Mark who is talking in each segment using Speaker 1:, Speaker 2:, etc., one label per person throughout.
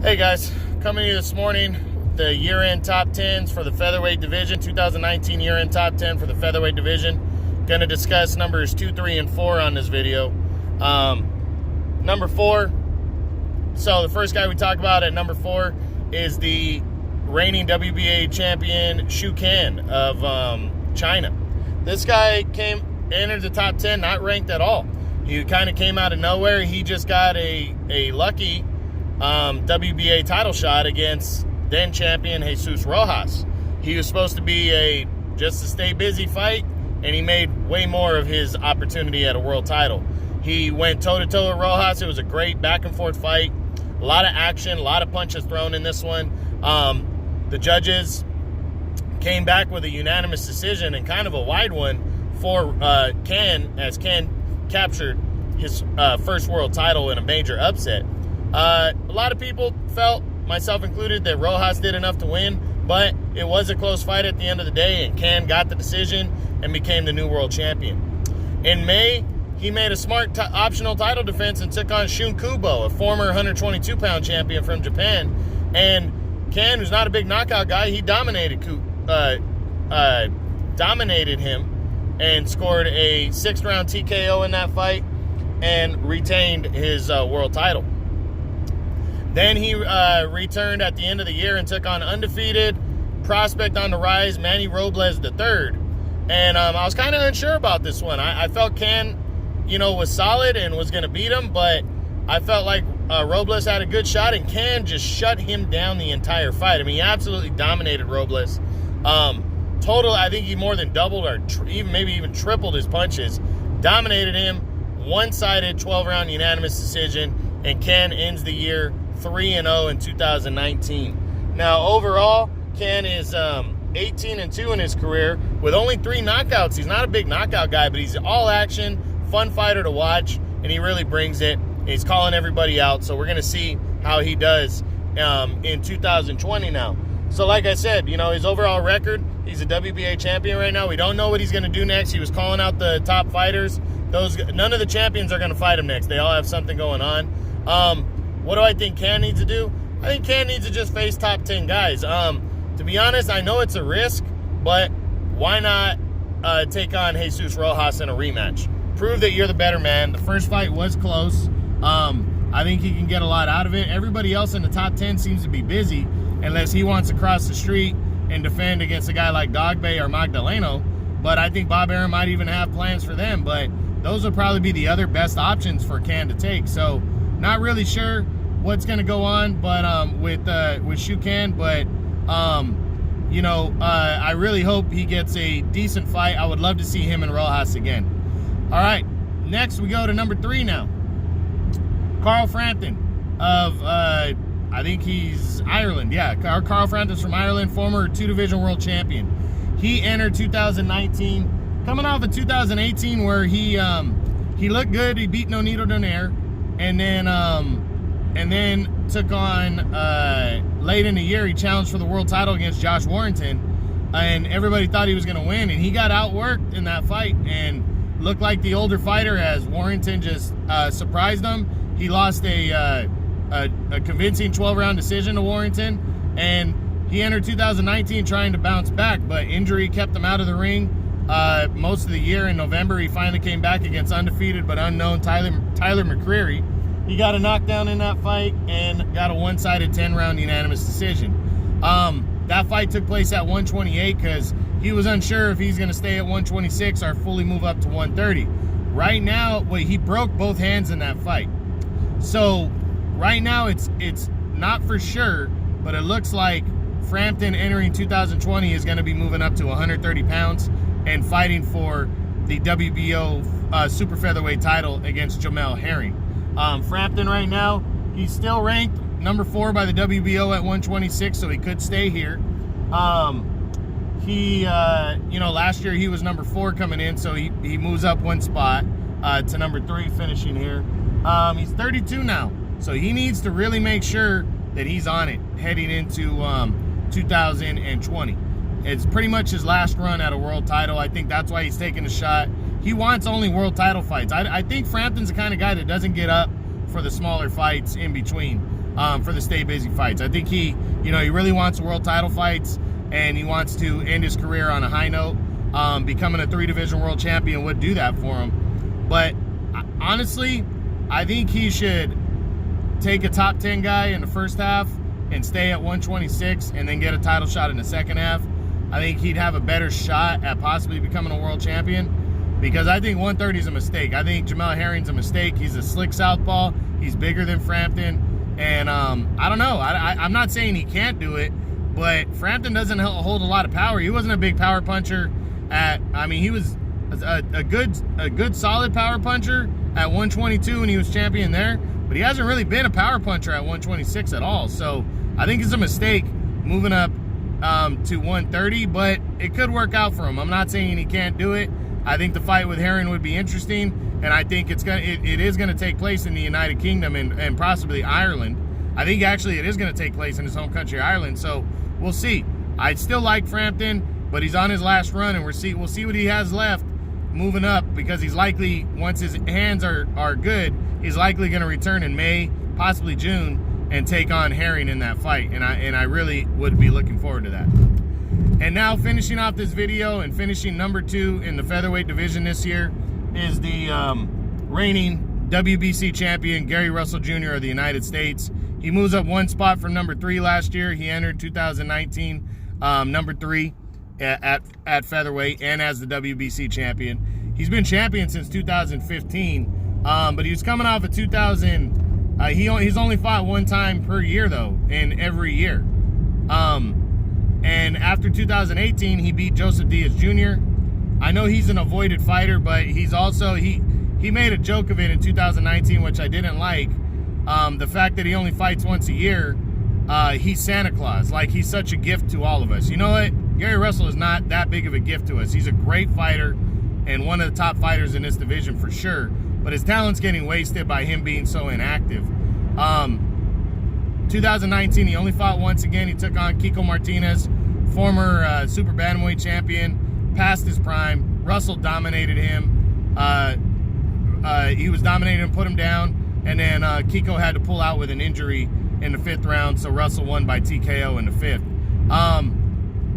Speaker 1: Hey guys, coming to you this morning, the year-end top 10s for the featherweight division, 2019 year-end top 10 for the featherweight division. Going to discuss numbers 2, 3, and 4 on this video. Number 4, so the first guy we talk about at number 4 is the reigning WBA champion Shu Can of China. This guy entered the top 10 not ranked at all. He kind of came out of nowhere. He just got a lucky WBA title shot against then champion Jesus Rojas. He was supposed to be just a stay busy fight, and he made way more of his opportunity at a world title. He went toe-to-toe with Rojas. It was a great back-and-forth fight. A lot of action, a lot of punches thrown in this one. The judges came back with a unanimous decision and kind of a wide one for Can, as Can captured his first world title in a major upset. A lot of people felt, myself included, that Rojas did enough to win, but it was a close fight at the end of the day, and Can got the decision and became the new world champion. In May, he made a smart optional title defense and took on Shun Kubo, a former 122-pound champion from Japan. And Can, who's not a big knockout guy, he dominated him and scored a 6th-round TKO in that fight and retained his world title. Then he returned at the end of the year and took on undefeated prospect on the rise, Manny Robles III. And I was kind of unsure about this one. I felt Can, was solid and was going to beat him, but I felt like Robles had a good shot, and Can just shut him down the entire fight. I mean, he absolutely dominated Robles. Total, I think he more than doubled or maybe even tripled his punches. Dominated him, one-sided 12-round unanimous decision, and Can ends the year 3-0 in 2019. Now, overall, Can is 18-2 in his career with only 3 knockouts. He's not a big knockout guy, but he's all action, fun fighter to watch, and he really brings it. He's calling everybody out, so we're going to see how he does in 2020 now. So like I said, his overall record, he's a WBA champion right now. We don't know what he's going to do next. He was calling out the top fighters. None of the champions are going to fight him next. They all have something going on. What do I think Can needs to do? I think Can needs to just face top 10 guys. To be honest, I know it's a risk, but why not take on Jesus Rojas in a rematch? Prove that you're the better man. The first fight was close. I think he can get a lot out of it. Everybody else in the top 10 seems to be busy, unless he wants to cross the street and defend against a guy like Dogbe or Magdaleno. But I think Bob Arum might even have plans for them. But those will probably be the other best options for Can to take. So not really sure what's going to go on, but with Shu Can. But I really hope he gets a decent fight. I would love to see him and Rojas again. All right, next we go to number 3 now. Carl Frampton of, I think he's Ireland. Yeah, Carl Frampton's from Ireland, former 2-division world champion. He entered 2019, coming off of 2018 where he looked good. He beat Nonito Donaire, and then took on, late in the year, he challenged for the world title against Josh Warrington, and everybody thought he was going to win, and he got outworked in that fight and looked like the older fighter as Warrington just surprised him. He lost a convincing 12-round decision to Warrington, and he entered 2019 trying to bounce back, but injury kept him out of the ring most of the year. In November, he finally came back against undefeated but unknown Tyler McCreary. He got a knockdown in that fight and got a one-sided 10-round unanimous decision. That fight took place at 128 because he was unsure if he's going to stay at 126 or fully move up to 130. Right now, he broke both hands in that fight. So right now it's not for sure, but it looks like Frampton entering 2020 is going to be moving up to 130 pounds and fighting for the WBO super featherweight title against Jamel Herring. Frampton right now, he's still ranked number 4 by the WBO at 126, so he could stay here. Last year he was number 4 coming in, so he moves up 1 spot to number 3 finishing here. He's 32 now, so he needs to really make sure that he's on it heading into 2020. It's pretty much his last run at a world title. I think that's why he's taking a shot. He wants only world title fights. I think Frampton's the kind of guy that doesn't get up for the smaller fights in between. for the stay busy fights. I think he really wants world title fights, and he wants to end his career on a high note. Becoming a 3-division world champion would do that for him. But honestly, I think he should take a top 10 guy in the first half and stay at 126 and then get a title shot in the second half. I think he'd have a better shot at possibly becoming a world champion, because I think 130 is a mistake. I think Jamel Herring's a mistake. He's a slick southpaw. He's bigger than Frampton. And I don't know. I'm not saying he can't do it, but Frampton doesn't hold a lot of power. He wasn't a big power puncher he was a good solid power puncher at 122 when he was champion there, but he hasn't really been a power puncher at 126 at all. So I think it's a mistake moving up to 130, but it could work out for him. I'm not saying he can't do it. I think the fight with Herring would be interesting, and I think it is gonna take place in the United Kingdom and possibly Ireland. I think actually it is gonna take place in his home country, Ireland. So we'll see. I still like Frampton, but he's on his last run, and we'll see what he has left moving up, because he's likely, once his hands are good, he's likely going to return in May, possibly June, and take on Herring in that fight. And I really would be looking forward to that. And now, finishing off this video and finishing number 2 in the featherweight division this year is the reigning WBC champion, Gary Russell Jr. of the United States. He moves up 1 spot from number 3 last year. He entered 2019 number 3 at featherweight and as the WBC champion. He's been champion since 2015, but he was coming off of 2000. He's only fought 1 time per year though, in every year. And after 2018, he beat Joseph Diaz Jr. I know he's an avoided fighter, but he's also he made a joke of it in 2019, which I didn't like. The fact that he only fights once a year. He's Santa Claus. Like, he's such a gift to all of us. You know what? Gary Russell is not that big of a gift to us. He's a great fighter and one of the top fighters in this division for sure. But his talent's getting wasted by him being so inactive. 2019, he only fought once again. He took on Kiko Martinez, former super bantamweight champion, past his prime. Russell dominated him. He was dominated and put him down. And then Kiko had to pull out with an injury in the 5th round, so Russell won by TKO in the 5th.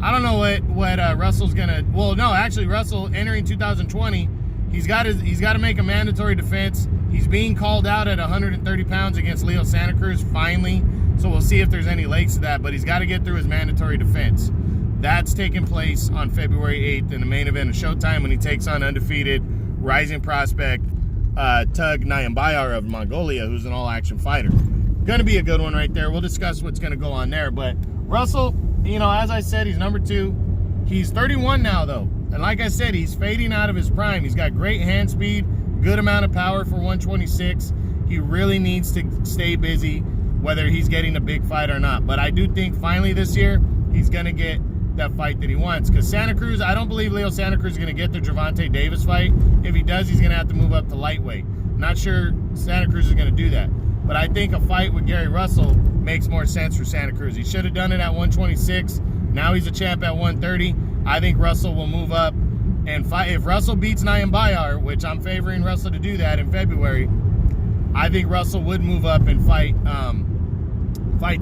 Speaker 1: I don't know what Russell's gonna. Well, no, actually, Russell entering 2020, he's got to make a mandatory defense. He's being called out at 130 pounds against Leo Santa Cruz finally, so we'll see if there's any legs to that. But he's got to get through his mandatory defense. That's taking place on February 8th in the main event of Showtime when he takes on undefeated rising prospect Tug Nyambayar of Mongolia, who's an all-action fighter. Gonna be a good one right there. We'll discuss what's gonna go on there. But Russell, as I said, he's number 2. He's 31 now though, and like I said, he's fading out of his prime. He's got great hand speed, good amount of power for 126. He really needs to stay busy, whether he's getting a big fight or not. But I do think finally this year he's gonna get that fight that he wants, because Santa Cruz, I don't believe Leo Santa Cruz is gonna get the Gervonta Davis fight. If he does, he's gonna have to move up to lightweight. Not sure Santa Cruz is gonna do that. But I think a fight with Gary Russell makes more sense for Santa Cruz. He should have done it at 126. Now he's a champ at 130. I think Russell will move up and fight. If Russell beats Nyambayar, which I'm favoring Russell to do that in February, I think Russell would move up and fight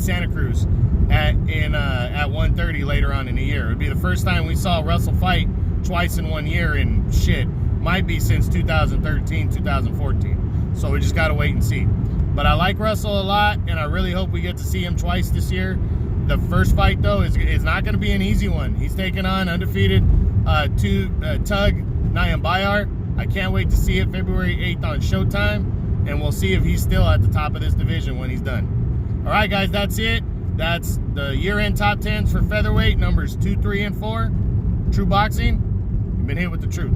Speaker 1: Santa Cruz at 130 later on in the year. It would be the first time we saw Russell fight twice in 1 year, and shit, might be since 2013, 2014. So we just got to wait and see. But I like Russell a lot, and I really hope we get to see him twice this year. The first fight, though, is not going to be an easy one. He's taking on undefeated Tug Nyambayar. I can't wait to see it February 8th on Showtime, and we'll see if he's still at the top of this division when he's done. All right, guys, that's it. That's the year-end top 10s for featherweight, numbers 2, 3, and 4. True Boxing, you've been hit with the truth.